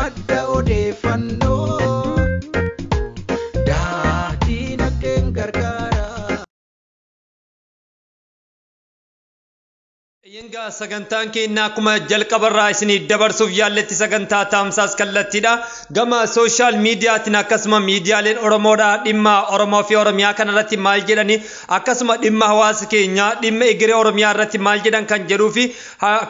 madda odeeffannoo dinagdeen gargaara. Yenga sagantaan keenya akkuma jalqabarraa isinii dabarsuuf yaalletti sagantaa taamsaas kallattiidha. Gama sooshaal miidiyaatiin akkasuma miidiyaaleen Oromoodha dhimma Oromoo fi Oromiyaa kanarratti maal jedhani akkasuma dhimma hawaasa keenya dhimma egeree Oromiyaa irratti maal jedhan kan jedhuu fi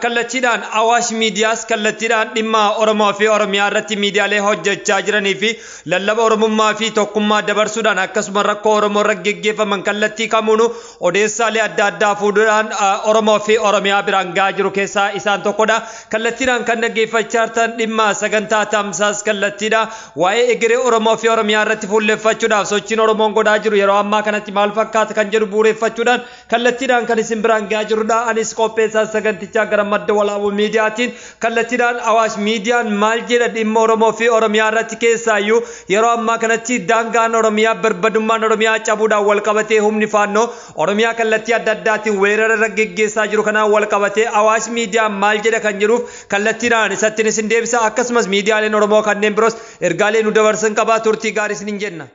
kallattiidhaan Awaash miidiyaas kallattiidhaan dhimma Oromoo fi Oromiyaa irratti miidiyaalee hojjechaa jiranii fi lallaba Oromummaa fi tokkummaa dabarsuudhaan akkasuma rakkoo Oromoo irra geggeeffaman kallattii kamuunu odeessaalee adda addaa fuudhuudhaan Oromoo fi Oromiyaa biraan gahaa jiru keessaa isaan tokkodha. Kallattiidhaan kan dhaggeeffachaa jirtan dhimma sagantaa taamsaas kallattiidha. Waa'ee egeree Oromoo fi Oromiyaa irratti fuulleeffachuudhaaf sochiin Oromoon godhaa jiru yeroo ammaa kanatti maal fakkaata kan jedhu bu'uureffachuudhaan kallattiidhaan kan isin biraan gahaa jirudha. Anis qopheessaa sagantichaa gara madda walaabuu miidiyaatiin kallattiidhaan Awaash miidiyaan maal jedha dhimma Oromoo fi Oromiyaa irratti keessaayyuu yeroo ammaa kanatti daangaan Oromiyaa barbadummaan Oromiyaa cabuudhaan wal qabatee humni faannoo Oromiyaa kallattii adda addaatiin weerara irra geggeessaa jiru kanaan wal qabatee Awaash miidiyaa maal jedha kan jedhuuf kallattiidhaan isattiin isin deebisa. Akkasumas miidiyaaleen Oromoo kanneen biroos ergaalee nu dabarsan qabaa turtii gaarii isin jenna.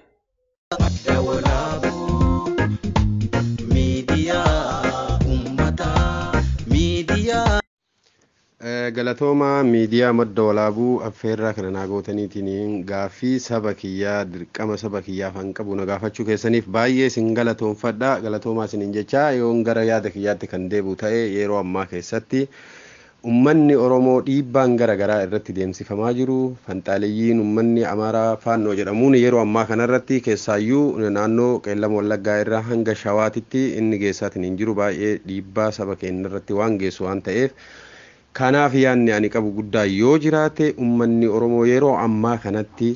Madda walaabuu miidiyaa uummataa miidiyaa. Galatooma miidiyaa madda walaabuu affeerraa kana naagootaniitiin gaaffii saba kiyyaa dirqama saba kiyyaaf han qabu na gaafachuu keessaniif baay'ee isin galatoonfadha. Galatoomaa isiniin jechaa yoon gara yaada kiyyaatti kan deebi'u ta'e yeroo ammaa keessatti ummanni Oromoo dhiibbaan garaagaraa irratti deemsifamaa jiru. Fanxaaliyyiin ummanni Amaaraa faannoo jedhamuun yeroo ammaa kanarratti keessaayyuu naannoo Qeellama Wallaggaa irraa hanga Shawaatitti inni geessaatiin hin jiru baay'ee dhiibbaa saba keenya irratti waan geessu waan ta'eef kanaaf yaanni ani qabu guddaa yoo jiraate ummanni Oromoo yeroo ammaa kanatti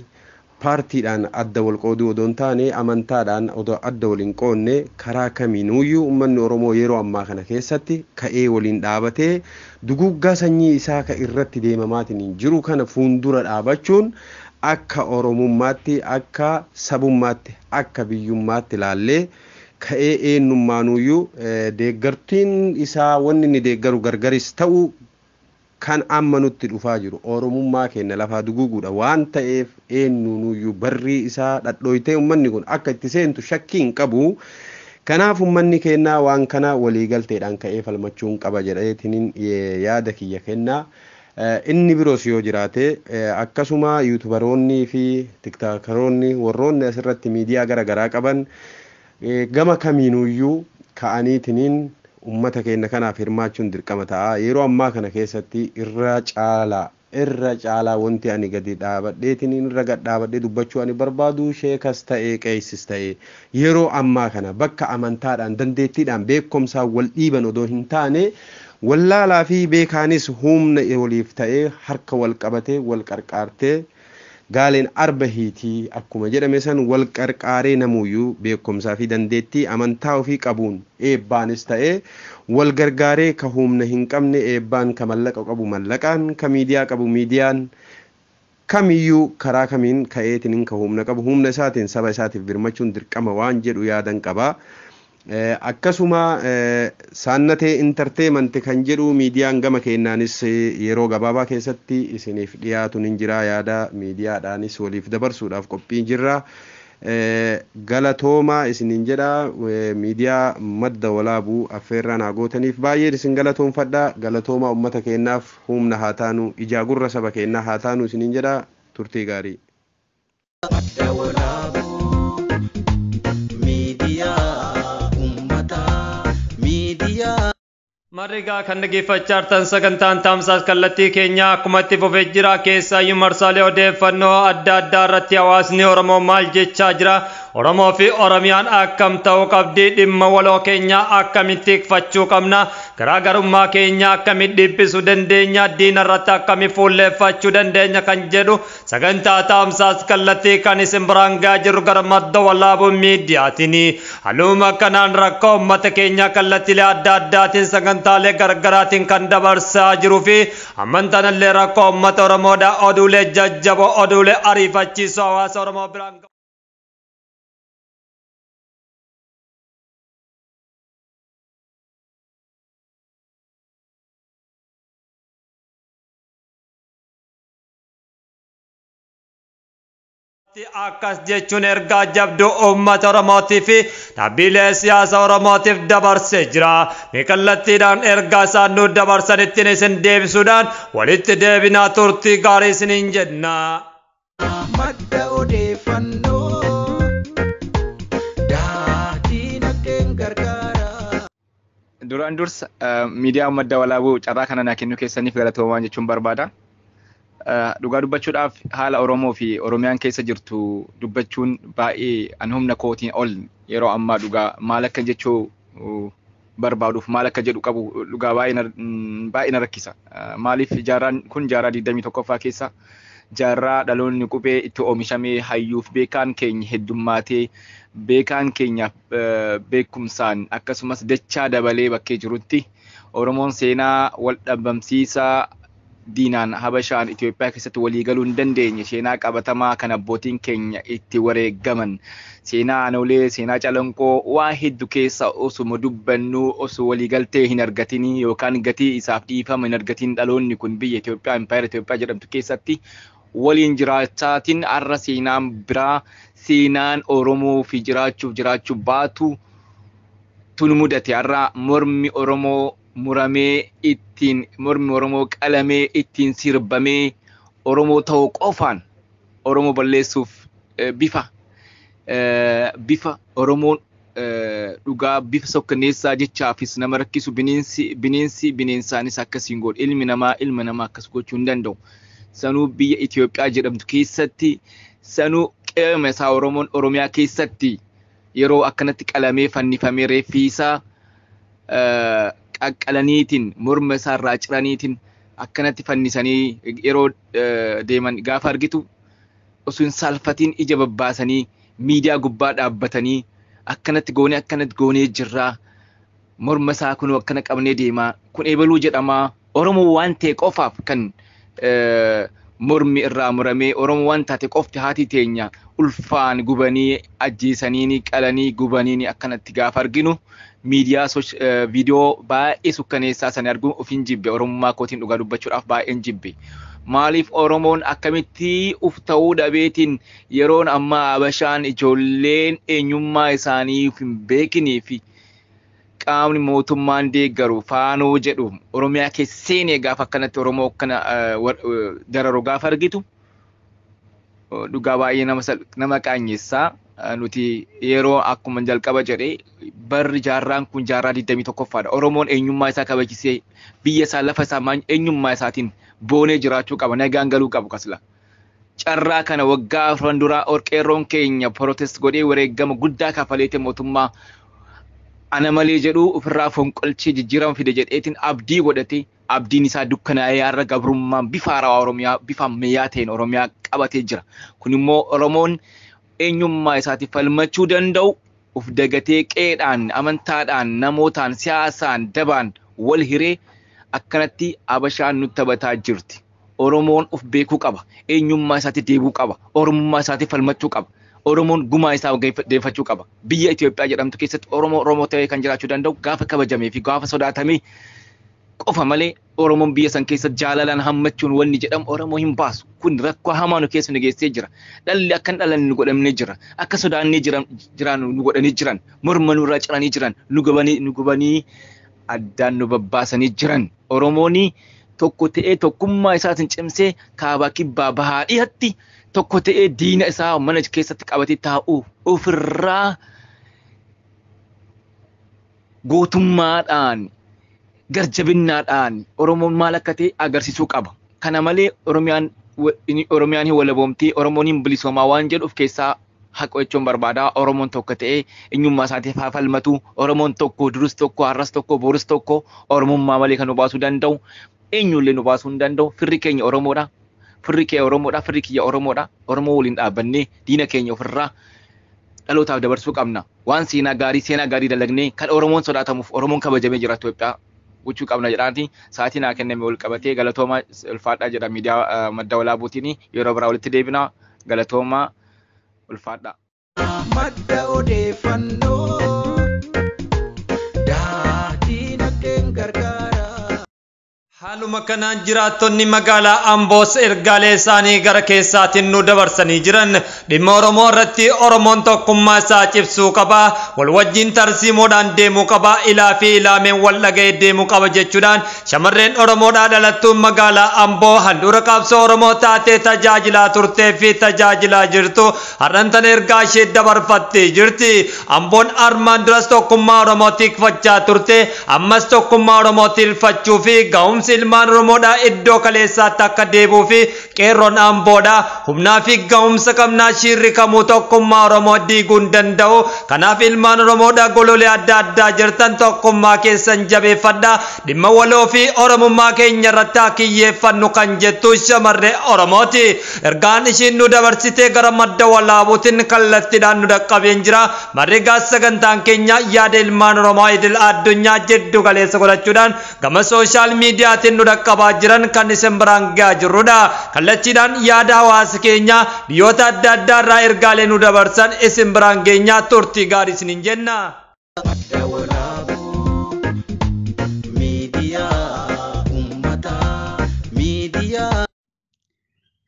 paartiidhaan adda wal qooduu odoo hin taane amantaadhaan odoo adda wal hin qoodne karaa kamiinuyyuu ummanni Oromoo yeroo ammaa kana keessatti ka'ee waliin dhaabatee duguggaa sanyii isaa ka irratti deemamaatiin jiru kana fuuldura dhaabachuun akka Oromummaatti akka sabummaatti akka biyyummaatti ilaallee ka'ee eenyummaanuyyuu deeggartiin isaa wanni inni deeggaru gargaris ta'u kan amma nutti dhufaa jiru Oromummaa keenya lafaa duguuguudha waan ta'eef eenyunuyyuu barrii isaa dhadhooytee ummanni kun akka itti seentu shakkii hin qabu. Kanaaf ummanni keenya waan kana waliigalteedhaan ka'ee falmachuun qaba jedheetiin yaada kiyya kennaa. Inni biroos yoo jiraate akkasuma yuutubaroonnii fi tiktaakeroonni warroonni asirratti miidiyaa garaagaraa qaban gama kamiinuyyuu ka'aniitiin ummata keenya kanaaf hirmaachuun dirqama ta'a. Yeroo ammaa kana keessatti irra caalaa wanti ani gadi dhaabadheetiin irra gad dhaabadhee dubbachuu ani barbaadu sheekas ta'ee qeessis ta'ee yeroo ammaa kana bakka amantaadhaan dandeettiidhaan beekumsaan wal dhiiban odoo hin taane wallaalaa fi beekaanis humna waliif ta'ee harka wal qabatee wal qarqaartee gaaleen arba hiitii akkuma jedhame san wal qarqaaree namuyyuu beekumsaa fi dandeettii amantaa ofii qabuun eebbaanis ta'ee wal gargaaree ka humna hin qabne eebbaan ka mallaqa qabu mallaqaan ka miidiyaa qabu miidiyaan kamiyyuu karaa kamiin ka'eetiin ka humna qabu humna isaatiin saba isaatiif birmachuun dirqama waan jedhu yaadan qaba. Akkasuma saannatee entertainment kan jedhu miidiyaan gama keenyaanis yeroo gabaabaa keessatti isiniif dhiyaatuun hin jira yaada miidiyaadhaanis waliif dabarsuudhaaf qophii jirra. Galatoomaa isiniin jedha miidiyaa madda walaabuu affeerraa naagootaniif baay'ee isin galatoonfadha. Galatoomaa ummata keenyaaf humna haa taanu ijaa gurra saba keenyaa haa taanu isiniin jedha turtii gaarii. Marigaa kan dhaggeeffachaa jirtan sagantaan taamsaas kallattii keenya akkuma itti fufee jira keessaayyuu marsaalee odeeffannoo adda addaa irratti hawaasni Oromoo maal jechaa jira Oromoo fi Oromiyaan akkam ta'uu qabdi dhimma waloo keenya akkamitti tikfachuu qabna garaagarummaa keenya akkamitti dhiphisuu dandeenya diina irratti akkamitti fuulleeffachuu dandeenya kan jedhu sagantaa taamsaas kallattii kan isin biraan gahaa jirru gara madda walaabuu miidiyaatiin haaluma kanaan rakkoo uummata keenya kallattiilee adda addaatiin sagantaalee gargaraatiin kan dabarsaa jiruu fi amantaanillee rakkoo uummata Oromoodha oduulee jajjaboo oduulee ariifachiisoo hawaasa Oromoo biraan Akkas jechuun ergaa jabduu uummata Oromootii fi dhaabbilee siyaasa Oromootiif dabarsee jira. Mee kallattiidhaan ergaa isaan nuuf dabarsanitti isin deebisuudhaan walitti deebinaa turtii gaarii isiniin jenna. Madda odeeffannoo dinagdeen gargaara. Duraan dursa miidiyaa madda walaabuu carraa kana naa kennuu keessaniif galatoomaa jechuun barbaada. Dhugaa dubbachuudhaaf haala Oromoo fi Oromiyaan keessa jirtu dubbachuun baay'ee an humna kootiin ol yeroo ammaa dhugaa maal akka jechuu barbaaduuf maal akka jedhu qabu dhugaa baay'ee na rakkisa. Maaliif jaarraan kun jaarraa 21ffaa keessa jaarraa dhaloonni qubee itti oomishamee hayyuuf beekaan keenya heddummaatee beekaan keenya beekumsaan akkasumas dachaa dabalee bakkee jirutti Oromoon seenaa wal dhabamsiisaa diinaan Habashaan Itoophiyaa keessatti walii galuu hin dandeenye seenaa qabatamaa kan abbootiin keenya itti wareegaman seenaa Anolee seenaa Calanqoo waa hedduu keessa osuma dubbannu osoo walii galtee hin argatinii yookaan gatii isaaf dhiifama hin argatin dhaloonni kun biyya Itoophiyaa Impaayera Itoophiyaa jedhamtu keessatti waliin jiraachaatiin har'a seenaan biraa seenaan Oromoo fi jiraachuu baatu tun mudate har'a mormi Oromoo muramee ittiin mormi Oromoo qalamee ittiin sirbamee Oromoo ta'uu qofaan Oromoo balleessuuf bifa Oromoon dhugaa bifa sokkanneessaa jechaafis nama rakkisu bineensaanis akkasiin godhu ilmi namaa akkas gochuu hin danda'u. Sanuu biyya Itoophiyaa jedhamtu keessatti sanuu qe'ama isaa Oromoon Oromiyaa keessatti yeroo akkanatti qalamee fannifamee reeffiisaa qaqqalaniitiin morma isaa irraa ciraniitiin akkanatti fannisanii yeroo deeman gaafa argitu osoo hin saalfatiin ija babbaasanii miidiyaa gubbaa dhaabbatanii akkanatti goonee jirraa morma isaa kun akkana qabnee deemaa kun eebaluu jedhamaa Oromoo waan ta'e qofaaf kan mormi irraa muramee Oromoo waan taate qofti haati teenya ulfaan gubanii ajjeesanii qalanii gubanii akkanatti gaafa arginu miidiyaa viidiyoo baay'ee sukkaneessaa sana arguun ofiin jibbe Oromummaa kootiin dhugaa dubbachuudhaaf baay'een jibbe. Maaliif Oromoon akkamitti uf ta'uu dhabeetiin yeroon ammaa Habashaan ijoolleen eenyummaa isaanii hin beekinii fi qaamni mootummaan deeggaru faanoo jedhu Oromiyaa keessa seenee gaafa akkanatti Oromoo akkana dararuu gaafa argitu dhugaa baay'ee nama qaanyeessaa. Nuti yeroo akkuma jalqaba jedhee barri jaarraan kun jaarraa 21ffaadha. Oromoon eenyummaa isaa kabajisee biyya isaa lafa isaa eenyummaa isaatiin boonee jiraachuu qaba. Nagaan galuu qabu kasla. Carraa kana waggaa afran duraa qeerroon keenya protest godhee wareegama guddaa kafaleete mootummaa ana malee jedhu ofirraa fonqolchee jijjiirama fide jedheetiin abdii godhate abdiin isaa dukkanaa'ee har'a gabrummaan bifa haaraa Oromiyaa bifa ammayyaa ta'een Oromiyaa qabatee jira. Kun immoo Oromoon eenyummaa isaatiif falmachuu danda'u uf dagatee qeedhaan amantaadhaan namootaan siyaasaan dabaan wal hiree akkanatti Habashaan nutti taphataa jirti. Oromoon uf beekuu qaba. Eenyummaa isaatiif deebuu qaba. Oromummaa isaatiif falmachuu qaba. Oromoon gumaa isaa deeffachuu qaba. Biyya Itoophiyaa jedhamtu keessatti Oromoo ta'ee kan jiraachuu danda'u gaafa kabajamee fi gaafa sodaatamee qofa malee Oromoon biyya san keessa jaalalaan hammachuun wanni jedhamu Oromoo hin baasu. Kun rakkoo hamaa nu keessa nu geessee jira. Dhalli akkan dhalan nu godhamnee jira. Akka sodaannee jiran nu godhanii jiran. Morma nurraa ciranii jiran. Nu gubanii addaan nu babbaasanii jiran. Oromoon tokko ta'ee tokkummaa isaatiin cimsee kaabaa kibbaa bahaa dhihatti tokko ta'ee diina isaa mana keessatti qabatee taa'u ofirraa gootummaadhaan garjabinnaadhaan Oromoon maal akka ta'e agarsiisuu qaba. Kana malee Oromiyaan hin walaboomtii Oromoon hin bilisoomaa waan jedhuuf keessaa haqa jechuun barbaada. Oromoon tokko ta'ee eenyummaa isaatiif haa falmatu. Oromoon tokko durus tokko har'as tokko boris tokko Oromummaa malee kan nu baasuu danda'u eenyullee nu baasuu hin danda'u. Firri keenya Oromoodha. Firri kee Oromoodha. Firri kiyya Oromoodha. Oromoo waliin dhaabbannee diina keenya ofirraa dhalootaaf dabarsuu qabna. Waan seenaa gaarii dalagnee kan Oromoon sodaatamuuf Oromoon kabajamee jira Itoophiyaa gochuu qabna jedhaati. Sa'aatii naa kenname ol qabatee galatooma ulfaadhaa jedha miidiyaa madda walaabuutiin yeroo biraa walitti deebina galatooma ulfaadhaa. Madda odeeffannoo dinagdeen gargaara. Haaluma kanaan jiraattonni magaalaa Amboos ergaalee isaanii gara keessaatiin nu dabarsanii jiran dhimma Oromoo irratti Oromoon tokkummaa isaa cibsuu qaba, wal wajjin tarsiimoodhaan deemuu qaba, ilaa fi ilaameen wal dhaga'ee deemuu qaba jechuudhaan shamarreen Oromoodhaa dhalattuun magaalaa Amboo handhuura qabsoo Oromoo taatee tajaajilaa turtee fi tajaajilaa jirtu har'antan ergaa ishee dabarfattee jirti. Amboon armaan duras tokkummaa Oromoo tikfachaa turte, ammas tokkummaa Oromoo tikfachuu fi ga'umsi ilmaan Oromoodhaa iddoo kaleessaatti akka deebuu fi qeerroon Amboodhaa humnaa fi ga'umsa qabnaa shirri kamuu tokkummaa Oromoo diiguu hin danda'u. Kanaaf ilmaan Oromoodhaa gololee adda addaa jirtan tokkummaa keessan jabeeffadhaa, dhimma waloo fi Oromummaa keenya irratti kiyyeeffannu kan jettu shamarree Oromooti. Ergaan ishiin nu dabarsitee gara madda walaabuutiin kallattiidhaan nu dhaqqabeen jira. Marrigaa sagantaan keenya yaada ilmaan Oromoo idil addunyaa jiddu galeessa godhachuudhaan gama sooshaal miidiyaa nu dhaqqabaa jiran kan isin biraan gahaa jirrudha. Kallattiidhaan yaada hawaasa keenya biyyoota adda addaa irraa ergaalee nu dabarsan isin biraan geenyaa turtii gaarii isiniin jenna.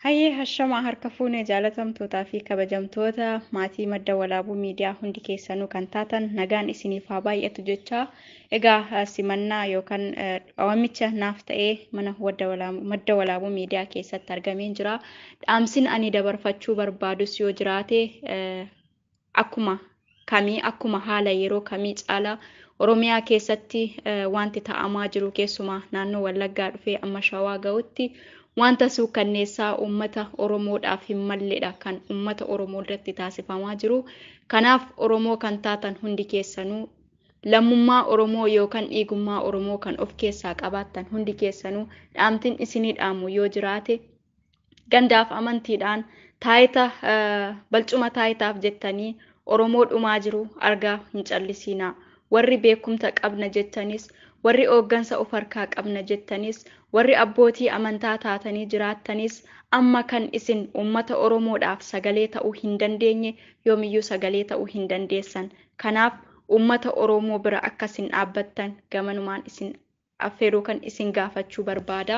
Hayyee hashama harka fuunee jaalatamtootaa fi kabajamtoota maatii madda walaabuu miidiyaa hundi keessanuu kan taatan nagaan isiniif haa baay'atu jecha egaa simannaa yookaan waamicha naaf ta'ee mana madda walaabuu miidiyaa keessatti argameen jira. Dhaamsin ani dabarfachuu barbaadus yoo jiraate akkuma haala yeroo kamii caalaa Oromiyaa keessatti wanti ta'amaa jiru keessumaa naannoo Wallaggaa dhufee amma Shawaa ga'utti wanta suukanneessaa uummata Oromoodhaaf hin malledha kan uummata Oromoo irratti taasifamaa jiru. Kanaaf Oromoo kan taatan hundi keessanuu lammummaa Oromoo yookaan dhiigummaa Oromoo kan of keessaa qabaattan hundi keessanuu dhaamtiin isinii dhaamu yoo jiraate gandaaf amantiidhaan balcuma taayitaaf jettanii Oromoo dhumaa jiru argaa hin callisiinaa. Warri beekumsa qabna jettanis, warri hooggansa of harkaa qabna jettanis, warri abbootii amantaa taatanii jiraattanis amma kan isin uummata Oromoodhaaf sagalee ta'uu hin dandeenye yoomiyyuu sagalee ta'uu hin dandeessan. Kanaaf uummata Oromoo bira akkasin dhaabbattan gamanumaan isin affeeruu kan isin gaafachuu barbaada.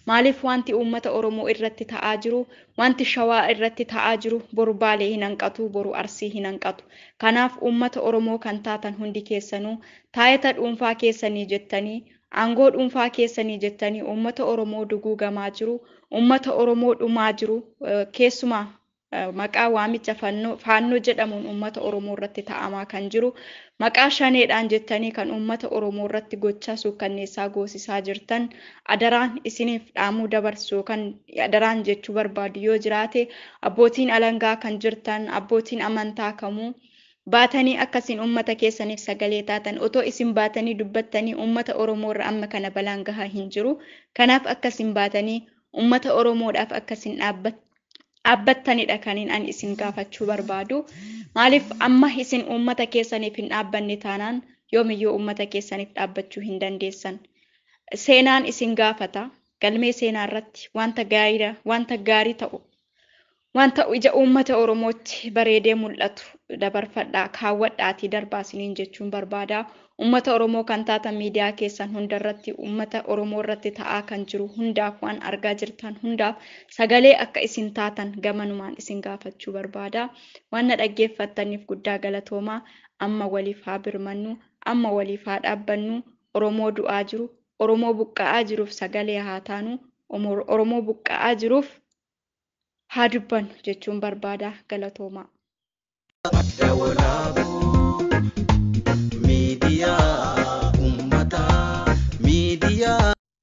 Maaliif wanti uummata Oromoo irratti ta'aa jiru, wanti Shawaa irratti ta'aa jiru boru Baalee hin hanqatu, boru Arsii hin hanqatu. Kanaaf uummata Oromoo kan taatan hundi keessanuu taayita dhuunfaa keessanii jettanii, aangoo dhuunfaa keessanii jettanii uummata Oromoo duguugamaa jiru, uummata Oromoo dhumaa jiru, keessumaa maqaa waamicha faannoo jedhamuun uummata Oromoo irratti ta'amaa kan jiru, maqaa shaneedhaan jettanii kan uummata Oromoo irratti gochaa suukanneessaa goosisaa jirtan adaraan isiniif dhaamuu dabarsu kan adaraan jechuu barbaadu yoo jiraate abbootiin alangaa kan jirtan, abbootiin amantaa kamuu baatanii akkasiin uummata keessaniif sagalee taatan otoo isin baatanii dubbattanii uummata Oromoo irra amma kana balaan gahaa hin jiru. Kanaaf akkasiin baatanii uummata Oromoodhaaf akkasiin dhaabbattanidha kaniin ani isin gaafachuu barbaadu. Maaliif amma isin uummata keessaniif hin dhaabbanne taanaan yoomiyyuu uummata keessaniif dhaabbachuu hin dandeessan. Seenaan isin gaafata. Galmee seenaa irratti wanta gaarii ta'u, wanta ija uummata Oromootti bareedee mul'atu dabarfadhaa, kaawwadhaatii darbaa isiniin jechuun barbaada. Uummata Oromoo kan taatan miidiyaa keessan hundarratti uummata Oromoo irratti ta'aa kan jiru hundaaf waan argaa jirtan hundaaf sagalee akka isin taatan gamanumaan isin gaafachuu barbaada. Waan na dhaggeeffattaniif guddaa galatoomaa. Amma waliif haa birmannu, amma waliif haa dhaabbannu. Oromoo du'aa jiru, Oromoo buqqa'aa jiruuf sagalee haa taanu, Oromoo buqqa'aa jiruuf haa dubbannu jechuun barbaada. Galatoomaa.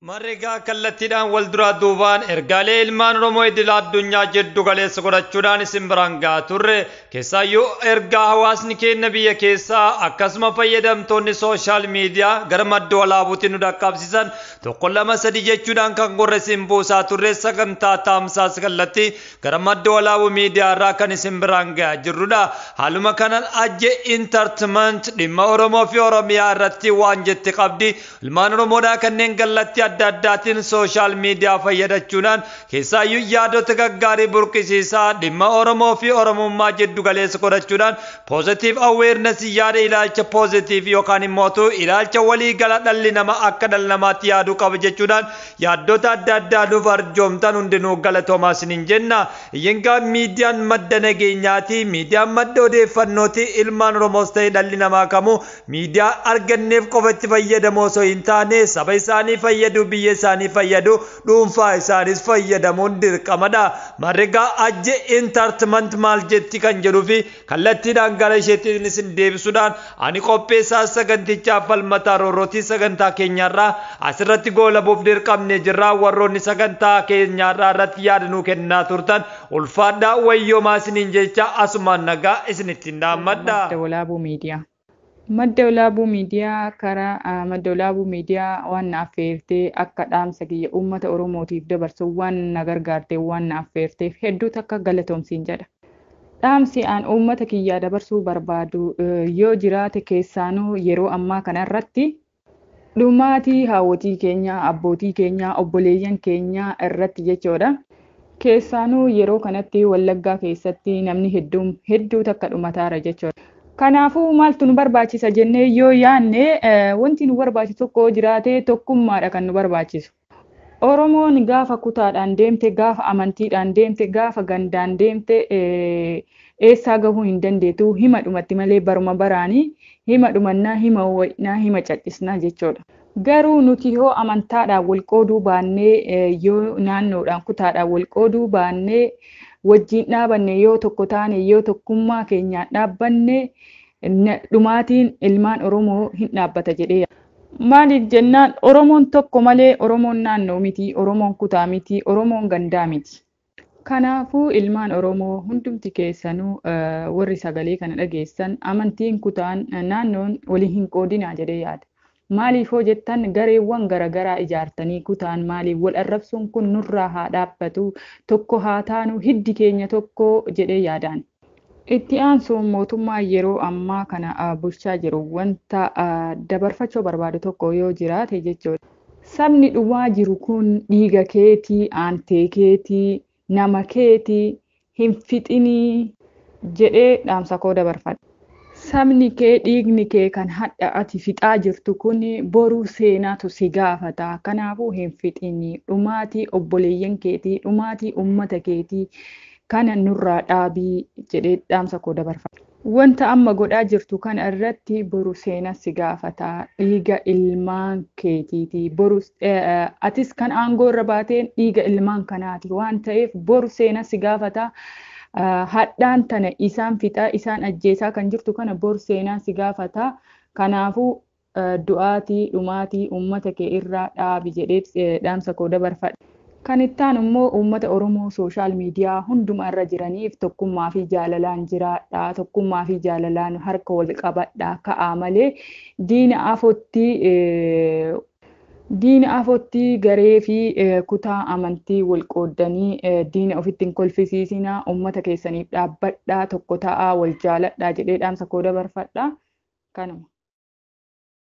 Marrigaa kallattiidhaan wal duraa duubaan ergaalee ilmaan Oromoo idil addunyaa jiddu galeessa godhachuudhaan isin biraan gahaa turre. Keessaayyuu ergaa hawaasni keenya biyya keessaa akkasuma fayyadamtoonni sooshaal miidiyaa gara madda walaabuutiin nu dhaqqabsiisan 1 2 3 jechuudhaan kan gorre isin buusaa turre sagantaa taamsaas kallattii gara madda walaabuu miidiyaa irraa kan isin biraan gahaa jirrudha. Haaluma kanaan ajje intartiment dhimma Oromoo fi Oromiyaa irratti waan jette qabdi. Ilmaan Oromoodhaa kanneen gallatti adda addaatiin sooshaal miidiyaa fayyadachuudhaan keessaayyuu yaadota gaggaarii burqisiisaa dhimma Oromoo fi Oromummaa jiddu galeessa godhachuudhaan positive awareness yaada ilaalcha positive yookaan immoo ilaalcha walii gala dhalli namaa akka dhala namaatti yaaduu qaba jechuudhaan yaadota adda addaa nuuf arjoomtan hundinuu galatoomaa isiniin jenna. Iyyangaa miidiyaan madda nageenyaati, miidiyaan madda odeeffannooti. Ilmaan Oromoos ta'e dhalli namaa kamuu miidiyaa arganneef qofatti fayyadamoo osoo hin taane saba isaanii fayyadu, biyya isaanii fayyadu, dhuunfaa isaanis fayyadamuun dirqamadha. Marrigaa ajje intartiment maal jetti kan jedhuu fi kallattiidhaan gara isheetiin isin deebisuudhaan ani qopheessaa sagantichaa falmataa roorrootii sagantaa keenyarraa asirratti goolabuuf dirqamne jirra. Warroonni sagantaa keenyarraa irratti yaada nuu kennaa turtan ulfaadhaa wayyoomaa isiniin jecha asumaan nagaa isinittiin dhaammadha. Madda walaabuu miidiyaa karaa madda walaabuu miidiyaa waan na affeertee akka dhaamsa kiyya uummata Oromootiif dabarsu waan na gargaartee waan na affeerteef hedduu takka galatoomsiin jedha. Dhaamsi aan uummata kiyyaa dabarsuu barbaadu yoo jiraate keessaanuu yeroo ammaa kanarratti dhumaatii haawwatii keenya, abbootii keenya, obboleeyyan keenya irratti jechuudha. Keessaanuu yeroo kanatti Wallaggaa keessatti namni hedduu takka dhumataara jechuudha. Kanaafuu maaltu nu barbaachisa jennee yoo yaanne wanti nu barbaachisu tokko jiraate tokkummaadha kan nu barbaachisu. Oromoon gaafa kutaadhaan deemte, gaafa amantiidhaan deemte, gaafa gandaan deemte eessaa gahuu hin dandeetu. Hima dhumatti malee baruma baraanii hima dhumannaa, hima wayinaa, hima callisnaa jechuudha. Garuu nuti yoo amantaadhaan wal qooduu baannee yoo naannoodhaan kutaadhaan wal qooduu baannee wajjin dhaabanne yoo tokko taane yoo tokkummaa keenyaan dhaabbanne dhumaatiin ilmaan Oromoo hin dhaabbata jedhee. Maaliif jennaan Oromoon tokko malee Oromoon naannoo miti, Oromoon kutaa miti, Oromoon gandaa miti. Kanaafuu ilmaan Oromoo hundumti keessanuu warri sagalee kana dhageessan amantiin kutaan naannoon waliin hin qoodinaa jedhee yaada. Maaliif hoo jettan gareewwan garaagaraa ijaartanii kutaan maaliif wal arrabsuun kun nurraa haa dhaabbatu, tokko haa taanu, hiddi keenya tokko jedhee yaadaan. Itti aansuun mootummaa yeroo ammaa kana bulchaa jiru wanta dabarfachuu barbaadu tokko yoo jiraate jechuudha. Sabni dhumaa jiru kun dhiiga keetii, aantee keetii, nama keetii hin fixinii jedhee dhaamsa koo dabarfadha. Sabni kee dhiigni kee kan hadha ati fixaa jirtu kun boruu seenaatu si gaafata. Kanaafuu hin fixinii. Dhumaatii obboleeyyan keetii, dhumaatii uummata keetii kana nurraa dhaabii jedhee dhaamsa koo dabarfadha. Wanta amma godhaa jirtu kana irratti boru seenaa si gaafata. Dhiiga ilmaan keetiiti. Boru atis kan aangoo irra baateen dhiiga ilmaan kanaati waan ta'eef boru seenaa si gaafata. Hadhaan tana isaan fixaa, isaan ajjeesaa kan jirtu kana boru seenaa si gaafata. Kanaafuu du'aatii, dhumaatii uummata kee irraa dhaabi jedhee dhaamsa koo dabarfadha. Kan ittaan immoo uummata Oromoo sooshaal miidiyaa hundumaa irra jiraniif tokkummaa fi jaalalaan jiraadhaa. Tokkummaa fi jaalalaan harka wal qabadhaa ka'aa malee diina afotti garee fi kutaa amantii wal qooddanii diina ofitti hin kolfisiisinaa. Uummata keessaniif dhaabbadhaa, tokko ta'aa, wal jaaladhaa jedhee dhaamsa koo dabarfadhaa. Kanuma.